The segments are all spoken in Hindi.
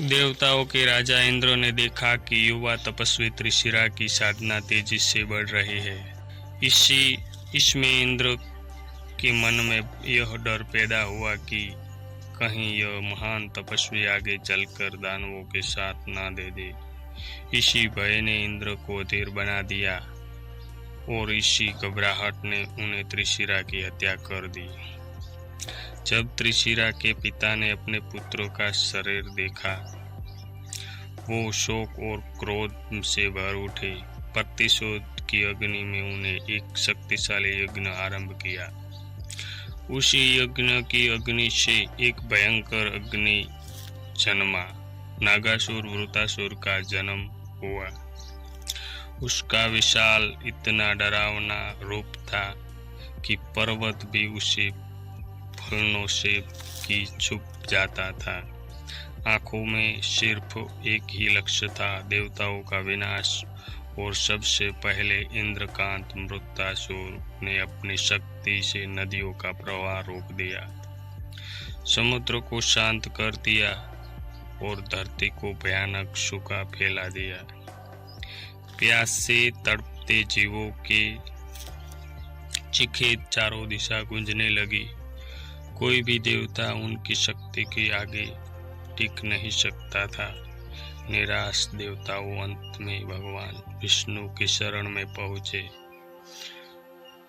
देवताओं के राजा इंद्र ने देखा कि युवा तपस्वी त्रिशिरा की साधना तेजी से बढ़ रही है। इसी इसमें इंद्र के मन में यह डर पैदा हुआ कि कहीं यह महान तपस्वी आगे चलकर दानवों के साथ ना दे दे। इसी भय ने इंद्र को अधीर बना दिया और इसी घबराहट ने उन्हें त्रिशिरा की हत्या कर दी। जब त्रिशिरा के पिता ने अपने पुत्रों का शरीर देखा, वो शोक और क्रोध से भर उठे। प्रतिशोध की अग्नि में उन्हें एक शक्तिशाली यज्ञ आरंभ किया। उसी यज्ञ की अग्नि से एक भयंकर अग्नि जन्मा। नागासुर वृतासुर का जन्म हुआ। उसका विशाल इतना डरावना रूप था कि पर्वत भी उसे फलनों से की छुप जाता था। आंखों में सिर्फ एक ही लक्ष्य था, देवताओं का विनाश। और सबसे पहले इंद्रकांत मृतासुर ने अपनी शक्ति से नदियों का प्रवाह रोक दिया, समुद्र को शांत कर दिया और धरती को भयानक सूखा फैला दिया। प्यास से तड़पते जीवों के चीखें चारों दिशा गूंजने लगी। कोई भी देवता उनकी शक्ति के आगे टिक नहीं सकता था। निराश देवताओं अंत में भगवान विष्णु की शरण में पहुंचे।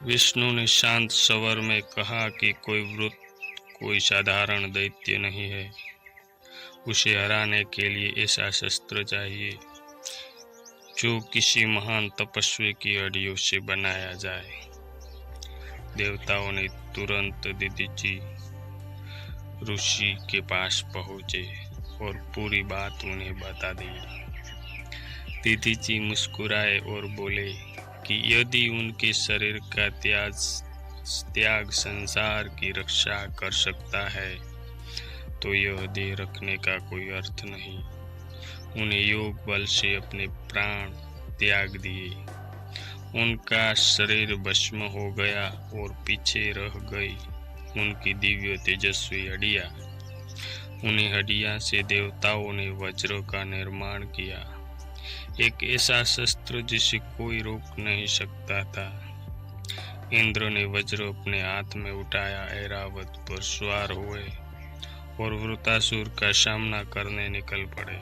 विष्णु ने शांत स्वर में कहा कि कोई साधारण दैत्य नहीं है। उसे हराने के लिए ऐसा शस्त्र चाहिए जो किसी महान तपस्वी की हड्डियों से बनाया जाए। देवताओं ने तुरंत दधीचि ऋषि के पास पहुंचे और पूरी बात उन्हें बता दी। दधीचि मुस्कुराए और बोले कि यदि उनके शरीर का त्याग संसार की रक्षा कर सकता है तो यह देह रखने का कोई अर्थ नहीं। उन्हें योग बल से अपने प्राण त्याग दिए। उनका शरीर भस्म हो गया और पीछे रह गई उनकी दिव्य तेजस्वी हड्डियां। उन्हीं हड्डियां से देवताओं ने वज्र का निर्माण किया, एक ऐसा शस्त्र जिसे कोई रोक नहीं सकता था। इंद्र ने वज्र अपने हाथ में उठाया, ऐरावत पर सवार हुए और वृतासुर का सामना करने निकल पड़े।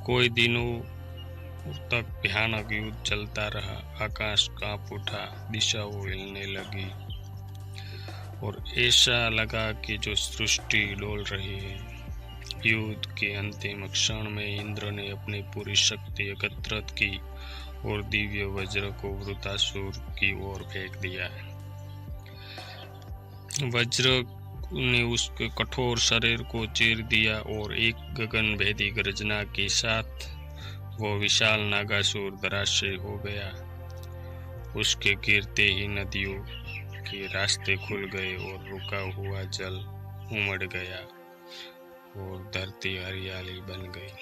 कोई दिनों तक भयानक युद्ध चलता रहा। आकाश कांप उठा, दिशाओं हिलने लगी और ऐसा लगा कि जो सृष्टि डोल रही है। युद्ध के अंतिम क्षण में इंद्र ने अपनी पूरी शक्ति एकत्रित की और दिव्य वज्र को वृतासुर की ओर फेंक दिया। वज्र ने उसके कठोर शरीर को चीर दिया और एक गगनभेदी गर्जना के साथ वो विशाल नागासुर धराशायी हो गया। उसके गिरते ही नदियों के रास्ते खुल गए और रुका हुआ जल उमड़ गया और धरती हरियाली बन गई।